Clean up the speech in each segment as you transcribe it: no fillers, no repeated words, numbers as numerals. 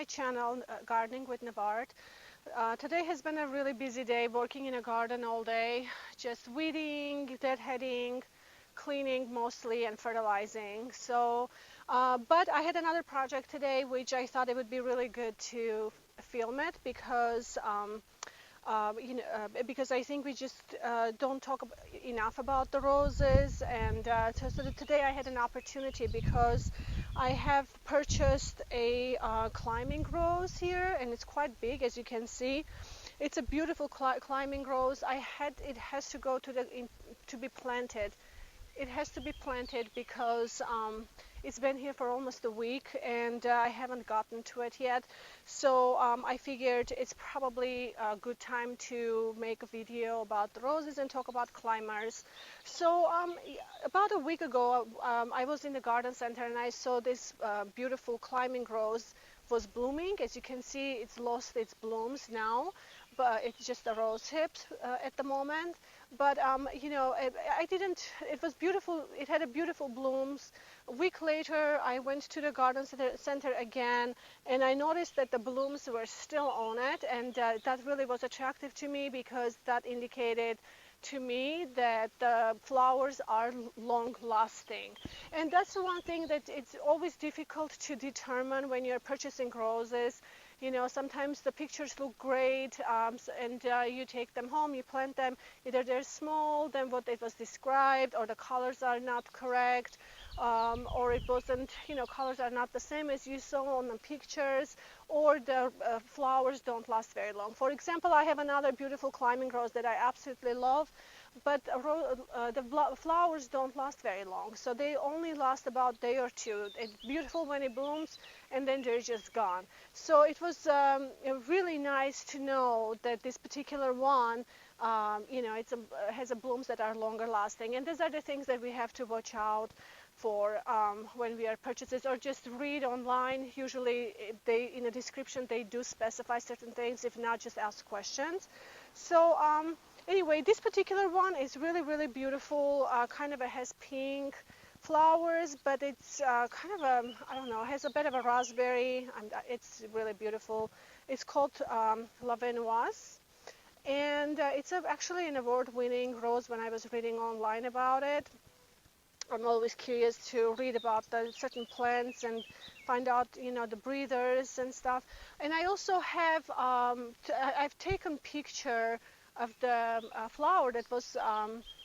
my channel, Gardening with Nvart. Today has been a really busy day, working in a garden all day, just weeding, deadheading, cleaning mostly, and fertilizing. But I had another project today which I thought it would be really good to film it because because I think we just don't talk enough about the roses, and so today I had an opportunity because I have purchased a climbing rose here, and it's quite big, as you can see. It's a beautiful climbing rose. It has to go to be planted. It has to be planted because it's been here for almost a week, and I haven't gotten to it yet. So I figured it's probably a good time to make a video about the roses and talk about climbers. So about a week ago, I was in the garden center and I saw this beautiful climbing rose was blooming. As you can see, it's lost its blooms now, but it's just a rose hips at the moment. But I didn't. It was beautiful. It had a beautiful blooms. A week later, I went to the garden center again, and I noticed that the blooms were still on it, and that really was attractive to me because that indicated to me that the flowers are long lasting. And that's the one thing that it's always difficult to determine when you're purchasing roses. Sometimes the pictures look great, and you take them home, you plant them, either they're small than what it was described, or the colors are not correct, or it wasn't, colors are not the same as you saw on the pictures, or the flowers don't last very long. For example, I have another beautiful climbing rose that I absolutely love, but the flowers don't last very long, so they only last about a day or two. It's beautiful when it blooms, and then they're just gone. So it was really nice to know that this particular one, has blooms that are longer lasting, and these are the things that we have to watch out for when we are purchases, or just read online. Usually in the description they do specify certain things. If not, just ask questions. So anyway, this particular one is really, really beautiful. It has pink flowers, but it's kind of I don't know, has a bit of a raspberry, and it's really beautiful. It's called La Venoise, and it's actually an award-winning rose. When I was reading online about it, I'm always curious to read about the certain plants and find out, the breeders and stuff. And I also have, I've taken picture of the flower that was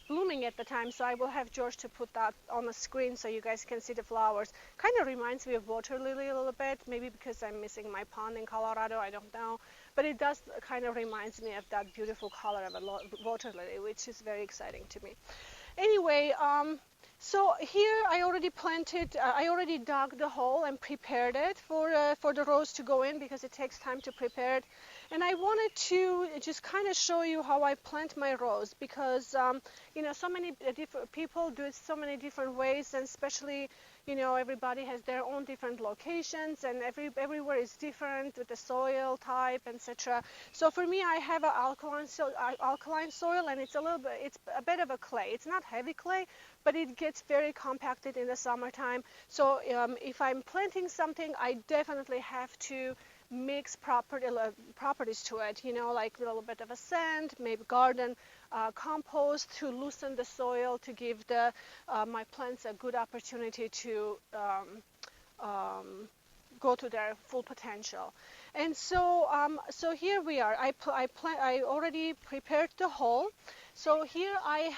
blooming at the time, so I will have George to put that on the screen so you guys can see the flowers. Kind of reminds me of water lily a little bit, maybe because I'm missing my pond in Colorado, I don't know. But it does kind of reminds me of that beautiful color of a water lily, which is very exciting to me. Anyway, so here I already planted, I already dug the hole and prepared it for the rose to go in, because it takes time to prepare it. And I wanted to just kind of show you how I plant my rose, because so many different people do it so many different ways, and especially everybody has their own different locations, and everywhere is different with the soil type, etc. So for me, I have an alkaline soil, and it's a bit of a clay. It's not heavy clay, but it gets very compacted in the summertime. So if I'm planting something, I definitely have to mix properties to it, like a little bit of a sand, maybe garden compost to loosen the soil, to give my plants a good opportunity to go to their full potential. And so here we are. I already prepared the hole. So here I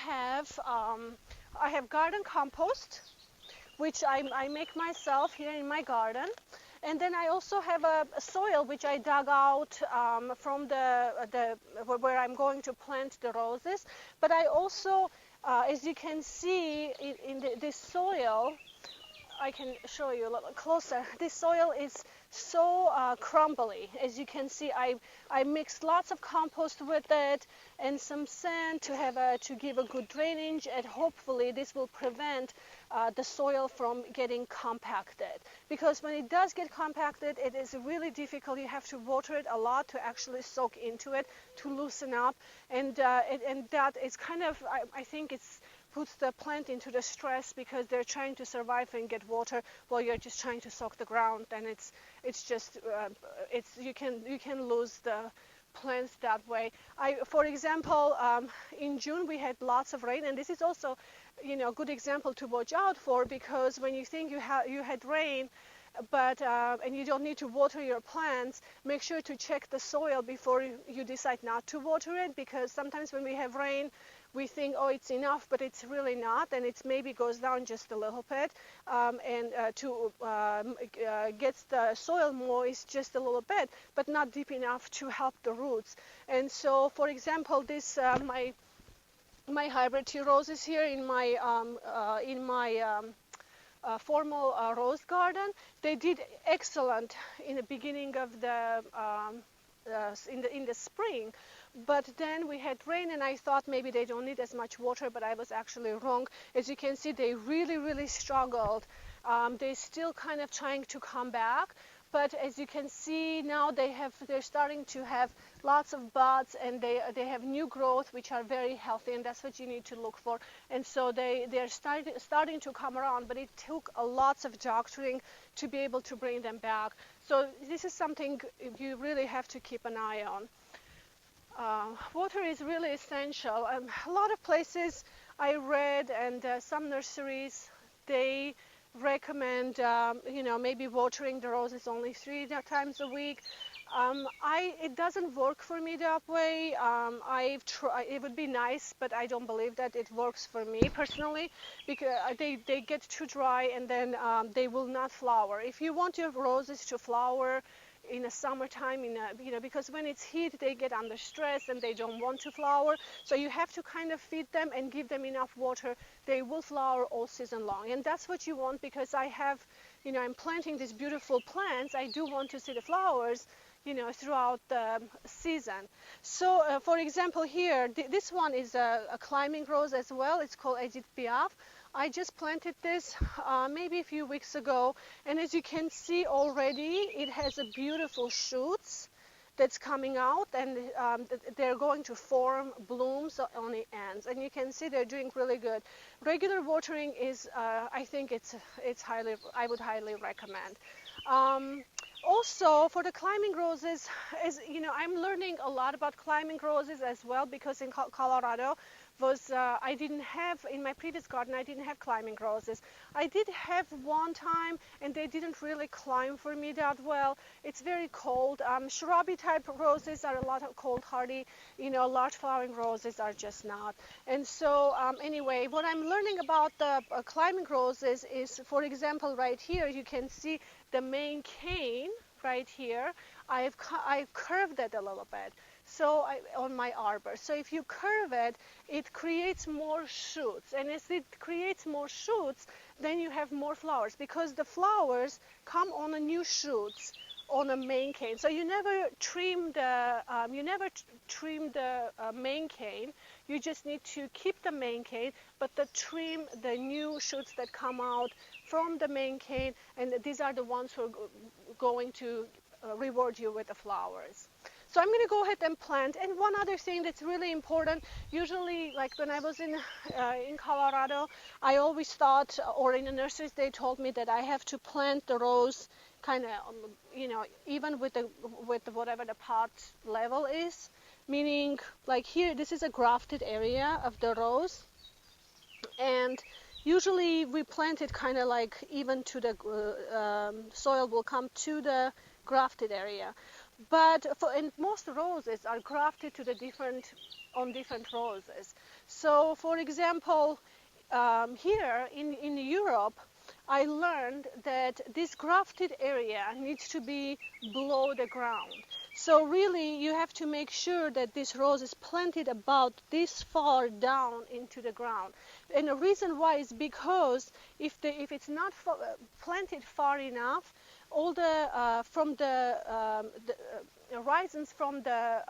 have garden compost, which I make myself here in my garden. And then I also have a soil which I dug out from where I'm going to plant the roses. But I also, as you can see in this soil, I can show you a little closer. This soil is so crumbly. As you can see, I mixed lots of compost with it and some sand to give a good drainage, and hopefully this will prevent the soil from getting compacted. Because when it does get compacted, it is really difficult. You have to water it a lot to actually soak into it, to loosen up, and that is kind of, I think it's puts the plant into the stress because they're trying to survive and get water while you're just trying to soak the ground, and it's just you can lose the plants that way. For example, in June we had lots of rain, and this is also, a good example to watch out for, because when you think you had rain, but and you don't need to water your plants, make sure to check the soil before you decide not to water it, because sometimes when we have rain, we think, oh, it's enough, but it's really not, and it maybe goes down just a little bit, and to gets the soil moist just a little bit, but not deep enough to help the roots. And so, for example, this my hybrid tea roses here in my formal rose garden, they did excellent in the beginning of the in the spring, but then we had rain, and I thought maybe they don't need as much water, but I was actually wrong. As you can see, they really struggled. They're still kind of trying to come back, but as you can see now, they're starting to have lots of buds, and they have new growth, which are very healthy, and that's what you need to look for. And so they're starting to come around, but it took a lots of doctoring to be able to bring them back. So this is something you really have to keep an eye on. Water is really essential. A lot of places I read, and some nurseries, they recommend, maybe watering the roses only 3 times a week. It doesn't work for me that way. I've tried. It would be nice, but I don't believe that it works for me personally, because they get too dry, and then they will not flower. If you want your roses to flower in the summertime, because when it's heat, they get under stress and they don't want to flower. So you have to kind of feed them and give them enough water. They will flower all season long, and that's what you want, because I'm planting these beautiful plants. I do want to see the flowers, throughout the season. So, for example, here, this one is a climbing rose as well. It's called Edith Piaf. I just planted this maybe a few weeks ago, and as you can see already, it has a beautiful shoots that's coming out, and they're going to form blooms on the ends, and you can see they're doing really good. Regular watering is, I think I would highly recommend. Also, for the climbing roses, I'm learning a lot about climbing roses as well, because in Colorado I didn't have, in my previous garden, I didn't have climbing roses. I did have one time, and they didn't really climb for me that well. It's very cold. Shrubby type roses are a lot of cold hardy. Large flowering roses are just not. And so anyway, what I'm learning about the climbing roses is, for example, right here, you can see the main cane right here. I've curved it a little bit. So on my arbor. So if you curve it, it creates more shoots. And as it creates more shoots, then you have more flowers, because the flowers come on the new shoots on the main cane. So you never trim the main cane. You just need to keep the main cane, but trim the new shoots that come out from the main cane, and these are the ones who are going to reward you with the flowers. So I'm going to go ahead and plant. And one other thing that's really important, usually, like when I was in Colorado, I always thought, or in the nurseries, they told me that I have to plant the rose kind of, even with whatever the pot level is. Meaning, like here, this is a grafted area of the rose, and usually we plant it kind of like even to the soil will come to the grafted area. But most roses are grafted to on different roses. So, for example, here in Europe, I learned that this grafted area needs to be below the ground. So really, you have to make sure that this rose is planted about this far down into the ground. And the reason why is because if it's not planted far enough, all the from the rhizomes from the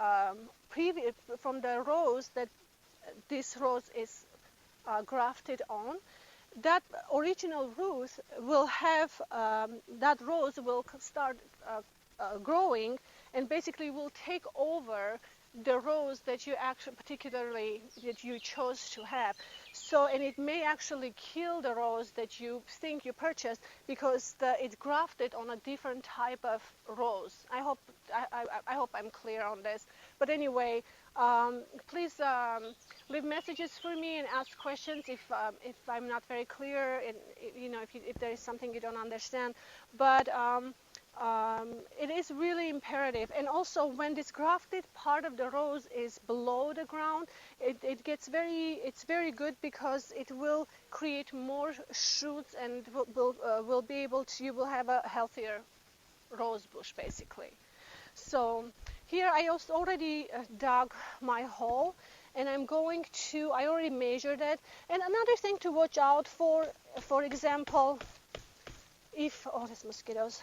rose that this rose is grafted on, that original root will have that rose will start growing, and basically will take over the rose that you actually particularly that you chose to have. So, and it may actually kill the rose that you think you purchased because it's grafted on a different type of rose. I hope I'm clear on this. But anyway, please leave messages for me and ask questions if I'm not very clear, and if there is something you don't understand. But it is really imperative. And also, when this grafted part of the rose is below the ground, it's very good because it will create more shoots and will be able to, you will have a healthier rose bush basically. So here I also already dug my hole, and I'm going to, I already measured it. And another thing to watch out for example, if, oh, there's mosquitoes.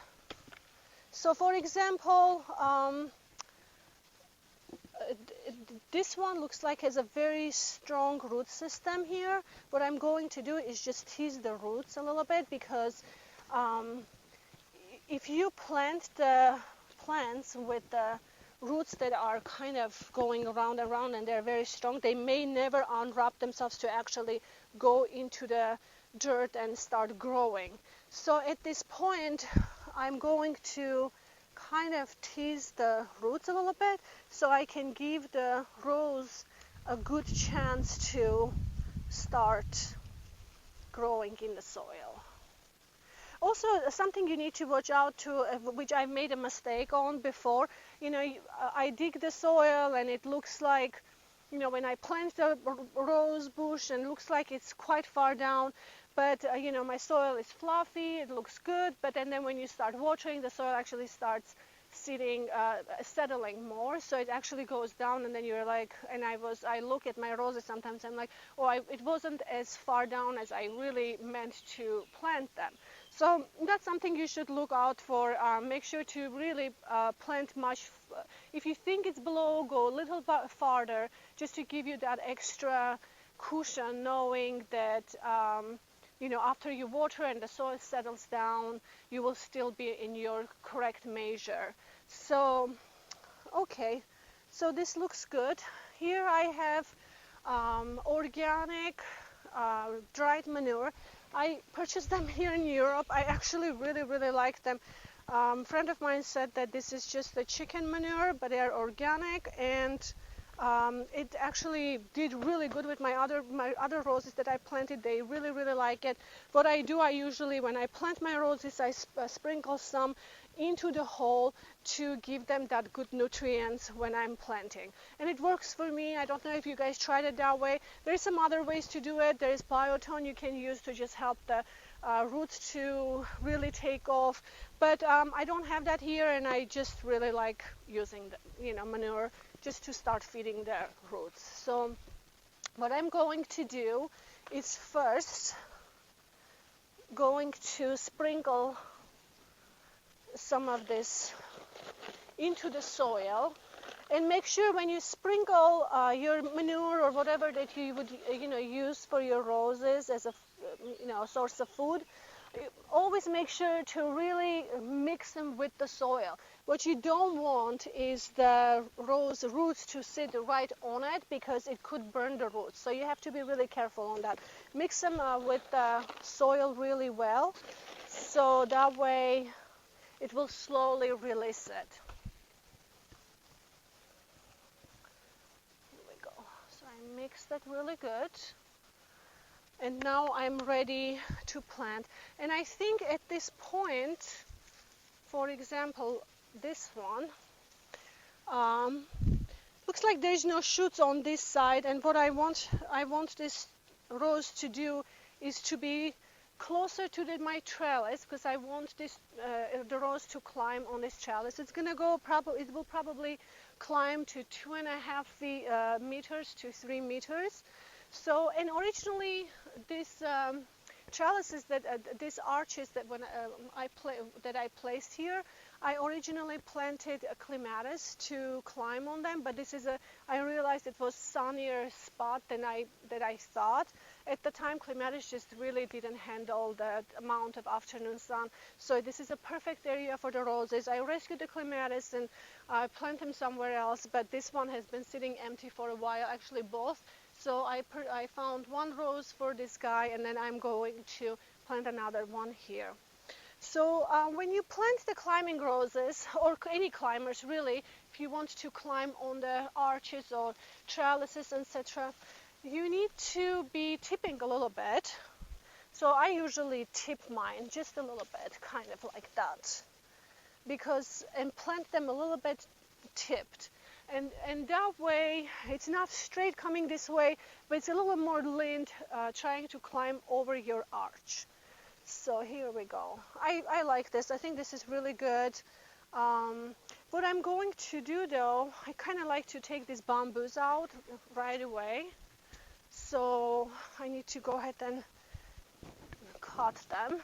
So for example, this one looks like has a very strong root system here. What I'm going to do is just tease the roots a little bit, because if you plant the plants with the roots that are kind of going around and around and they're very strong, they may never unwrap themselves to actually go into the dirt and start growing. So at this point, I'm going to kind of tease the roots a little bit so I can give the rose a good chance to start growing in the soil. Also, something you need to watch out to, which I made a mistake on before, I dig the soil and it looks like, when I plant the rose bush, and it looks like it's quite far down, but my soil is fluffy, it looks good, but then when you start watering, the soil actually starts settling more, so it actually goes down, and then you're like, and I look at my roses sometimes, I'm like, oh, it wasn't as far down as I really meant to plant them. So that's something you should look out for. Make sure to really plant much. If you think it's below, go a little bit farther, just to give you that extra cushion, knowing that after you water and the soil settles down, you will still be in your correct measure. So, okay, so this looks good. Here I have organic dried manure. I purchased them here in Europe. I actually really like them. Friend of mine said that this is just the chicken manure, but they are organic, and it actually did really good with my other roses that I planted. They really like it. What I do, I usually, when I plant my roses, I sprinkle some into the hole to give them that good nutrients when I'm planting, and it works for me. I don't know if you guys tried it that way. There's some other ways to do it. There is biotone you can use to just help the roots to really take off, but I don't have that here, and I just really like using the manure just to start feeding the roots. So what I'm going to do is first going to sprinkle some of this into the soil, and make sure when you sprinkle your manure or whatever that you would use for your roses as a source of food, always make sure to really mix them with the soil. What you don't want is the rose roots to sit right on it, because it could burn the roots. So you have to be really careful on that. Mix them with the soil really well, so that way it will slowly release it. Here we go. So I mixed that really good. And now I'm ready to plant. And I think at this point, for example, this one, looks like there's no shoots on this side. And what I want this rose to do is to be closer to my trellis, because I want the rose to climb on this trellis. It's gonna go it will probably climb to 2.5 meters to 3 meters. So, and originally these trellises these arches that I placed here, I originally planted a clematis to climb on them, but I realized it was sunnier spot than I thought. At the time, clematis just really didn't handle that amount of afternoon sun. So this is a perfect area for the roses. I rescued the clematis and plant them somewhere else, but this one has been sitting empty for a while, actually both. So I found one rose for this guy, and then I'm going to plant another one here. So when you plant the climbing roses, or any climbers really, if you want to climb on the arches or trellises, etc., you need to be tipping a little bit. So I usually tip mine just a little bit, kind of like that, and plant them a little bit tipped. And that way, it's not straight coming this way, but it's a little more leaned, trying to climb over your arch. So here we go. I like this. I think this is really good. What I'm going to do though, I kind of like to take these bamboos out right away. So I need to go ahead and cut them.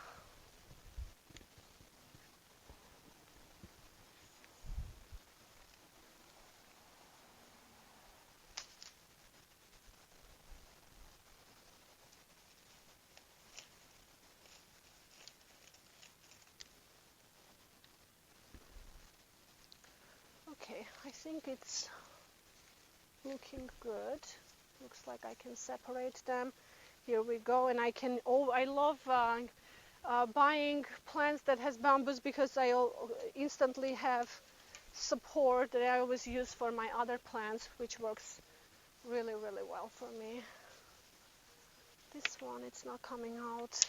Okay, I think it's looking good. Looks like I can separate them. Here we go, and I love buying plants that has bamboos because I instantly have support that I always use for my other plants, which works really, really well for me. This one, it's not coming out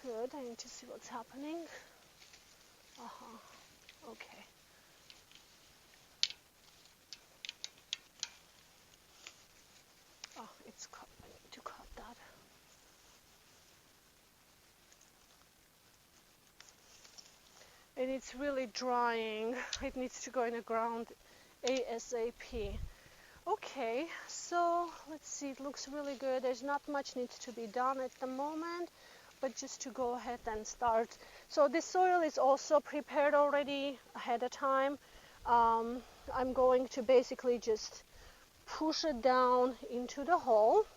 good. I need to see what's happening. Okay. Oh, it's cut. I need to cut that. And it's really drying. It needs to go in the ground ASAP. Okay, so let's see, it looks really good. There's not much needs to be done at the moment, but just to go ahead and start. So this soil is also prepared already ahead of time. I'm going to basically just push it down into the hole.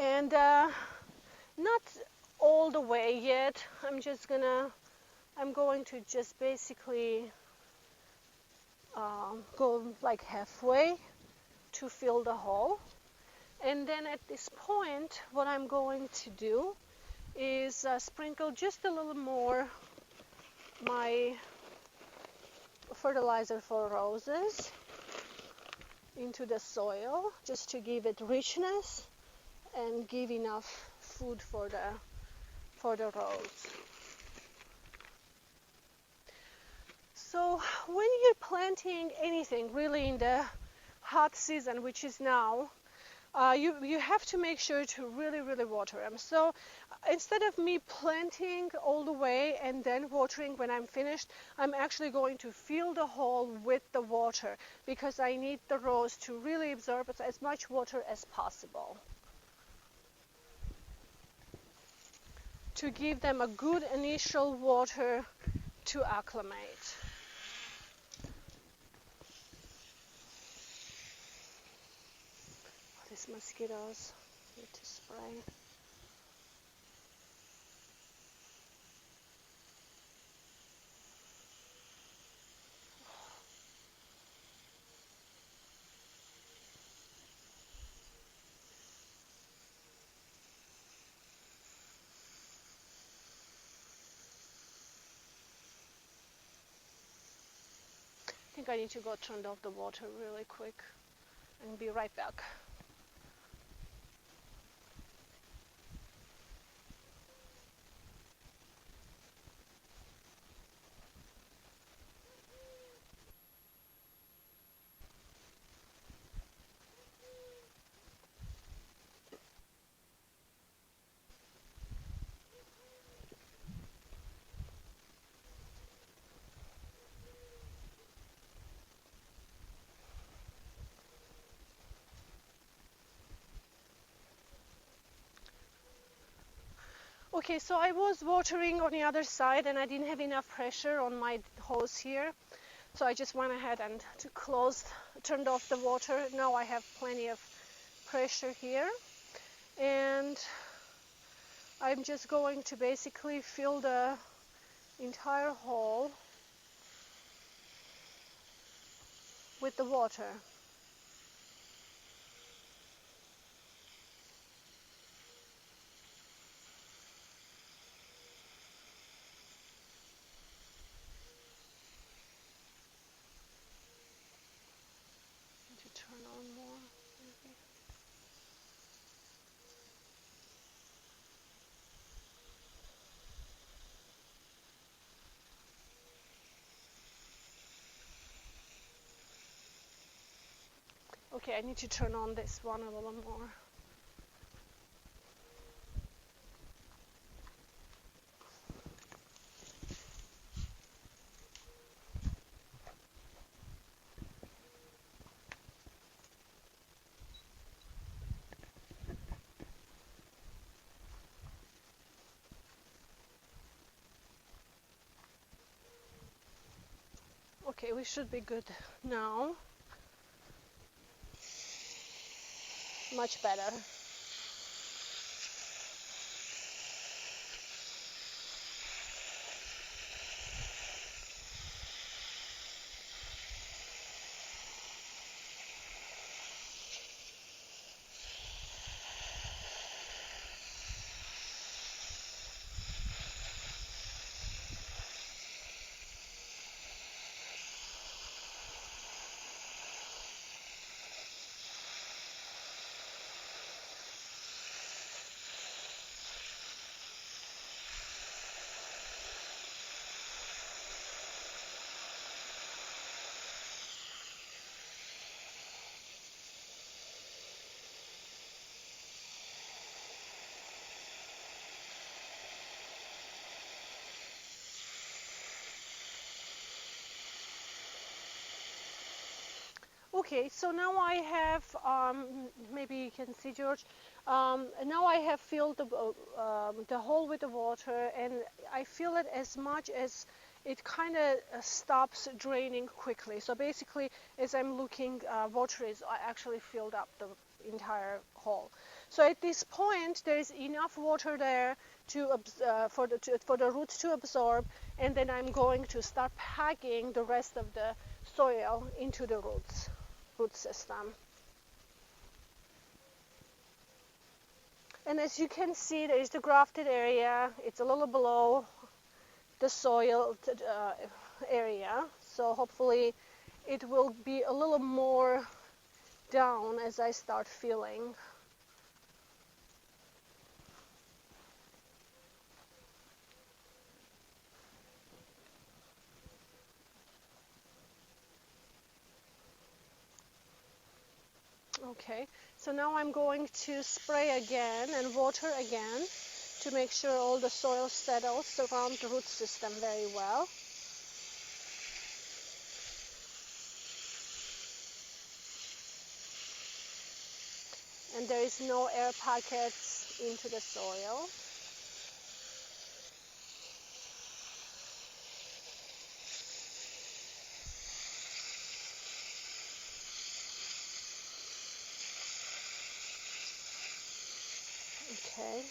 And not all the way yet. I'm going to just basically go like halfway to fill the hole. And then at this point, what I'm going to do is sprinkle just a little more my fertilizer for roses into the soil, just to give it richness and give enough food for the rose. So when you're planting anything really in the hot season, which is now, you have to make sure to really water them. So instead of me planting all the way and then watering when I'm finished, I'm actually going to fill the hole with the water because I need the rose to really absorb as much water as possible, to give them a good initial water to acclimate. These mosquitoes need to spray. I think I need to go turn off the water really quick and be right back. Okay, so I was watering on the other side and I didn't have enough pressure on my hose here. So I just went ahead and turned off the water. Now I have plenty of pressure here. And I'm just going to basically fill the entire hole with the water. Need to turn on more, maybe. Okay, I need to turn on this one a little more. Okay, we should be good now. Much better. Okay, so now I have, maybe you can see, George, now I have filled the hole with the water, and I fill it as much as it kind of stops draining quickly. So basically, as I'm looking, water is actually filled up the entire hole. So at this point, there is enough water there for the roots to absorb, and then I'm going to start packing the rest of the soil into the root system. And as you can see, there is the grafted area. It's a little below the soil area, so hopefully it will be a little more down as I start filling. Okay, so now I'm going to spray again and water again to make sure all the soil settles around the root system very well. And there is no air pockets into the soil. Okay,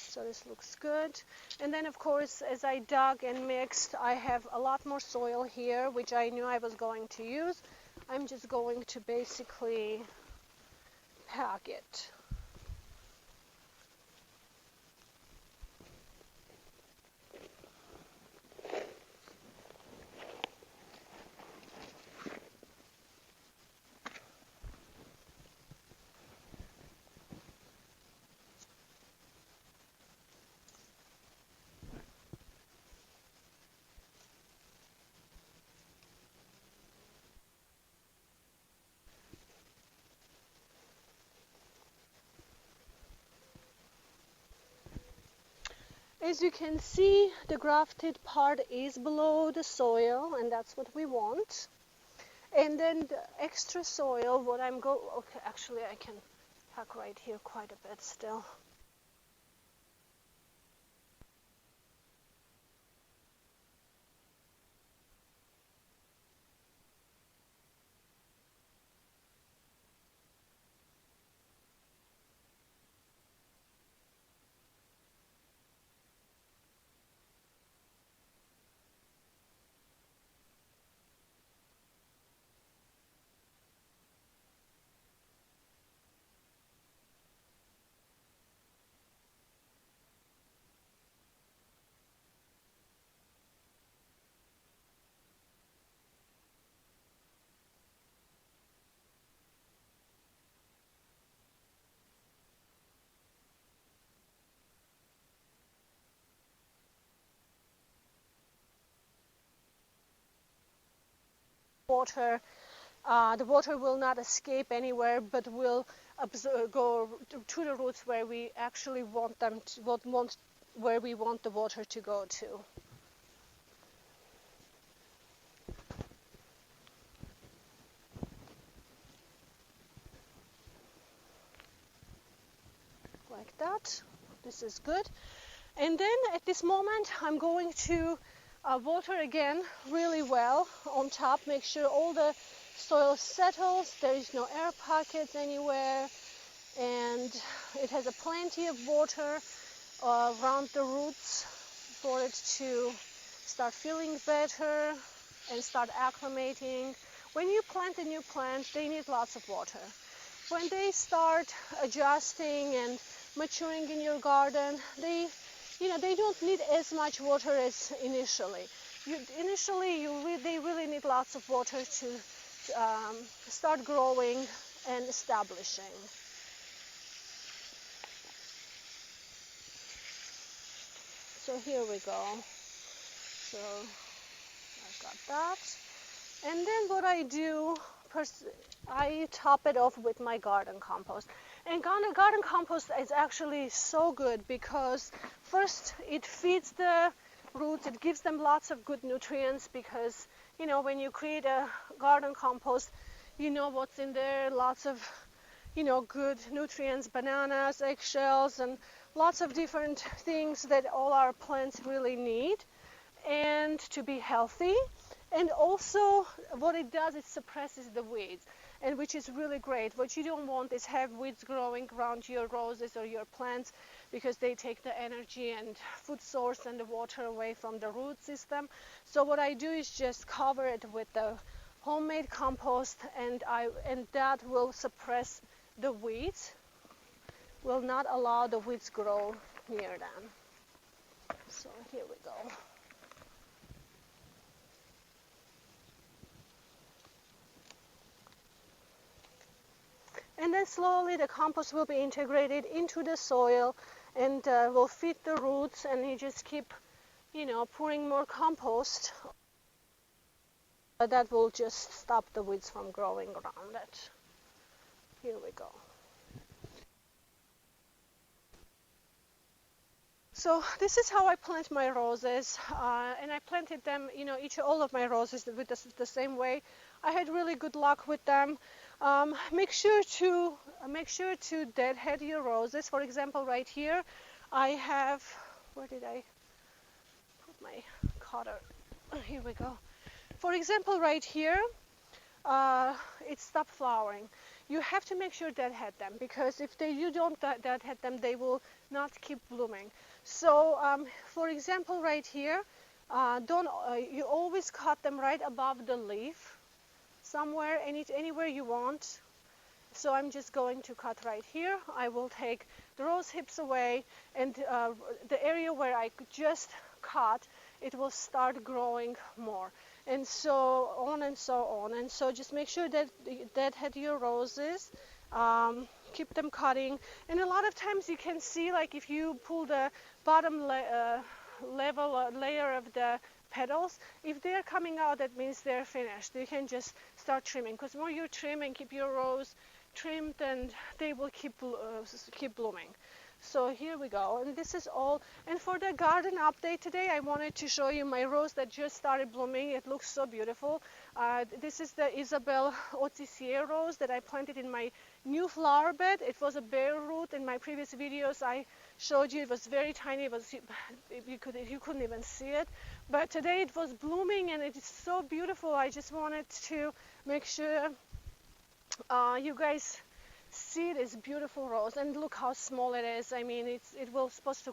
so this looks good. And then of course, as I dug and mixed, I have a lot more soil here, which I knew I was going to use. I'm just going to basically pack it. As you can see, the grafted part is below the soil, and that's what we want. And then the extra soil, okay, actually I can pack right here quite a bit still. the water will not escape anywhere, but will go to the roots where we actually want them to, where we want the water to go to. Like that. This is good. And then at this moment, I'm going to water again really well on top. Make sure all the soil settles. There is no air pockets anywhere. And it has a plenty of water around the roots for it to start feeling better and start acclimating. When you plant a new plant, they need lots of water. When they start adjusting and maturing in your garden, they don't need as much water as initially. They really need lots of water to start growing and establishing. So here we go. So I've got that. And then what I do, I top it off with my garden compost. And garden compost is actually so good because first it feeds the roots, it gives them lots of good nutrients because, when you create a garden compost, you know what's in there, lots of, good nutrients, bananas, eggshells, and lots of different things that all our plants really need and to be healthy. And also what it does, it suppresses the weeds, and which is really great. What you don't want is have weeds growing around your roses or your plants because they take the energy and food source and the water away from the root system. So what I do is just cover it with the homemade compost, and that will suppress the weeds, will not allow the weeds grow near them. So here we go. And then slowly the compost will be integrated into the soil and will feed the roots, and you just keep, pouring more compost. That will just stop the weeds from growing around it. Here we go. So this is how I plant my roses, and I planted them, all of my roses with the same way. I had really good luck with them. Make sure to deadhead your roses. For example, right here, I have, where did I put my cutter? Here we go. For example, right here, it stopped flowering. You have to make sure deadhead them, because if you don't deadhead them, they will not keep blooming. So, for example, right here, you always cut them right above the leaf, somewhere, anywhere you want. So I'm just going to cut right here. I will take the rose hips away, and the area where I just cut, it will start growing more, and so on and so on. And so just make sure that deadhead your roses, keep them cutting. And a lot of times you can see, like if you pull the bottom layer of the petals, if they're coming out, that means they're finished. You can just start trimming, because the more you trim and keep your rose trimmed, and they will keep blooming. So here we go, and this is all. And for the garden update today, I wanted to show you my rose that just started blooming. It looks so beautiful. This is the Isabel Otisier rose that I planted in my new flower bed. It was a bare root. In my previous videos, I showed you it was very tiny. You couldn't even see it. But today it was blooming, and it is so beautiful. I just wanted to make sure you guys see this beautiful rose, and look how small it is. I mean, it will supposed to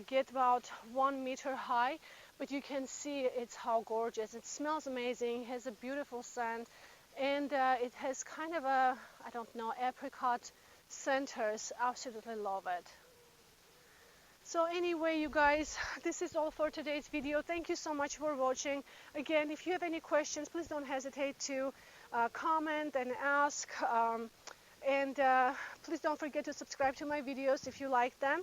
get about 1 meter high, but you can see it's how gorgeous. It smells amazing, has a beautiful scent, and it has kind of a, I don't know, apricot centers. Absolutely love it. So anyway, you guys, this is all for today's video. Thank you so much for watching. Again, if you have any questions, please don't hesitate to comment and ask. And please don't forget to subscribe to my videos if you like them.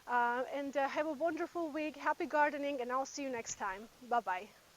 And have a wonderful week. Happy gardening, and I'll see you next time. Bye-bye.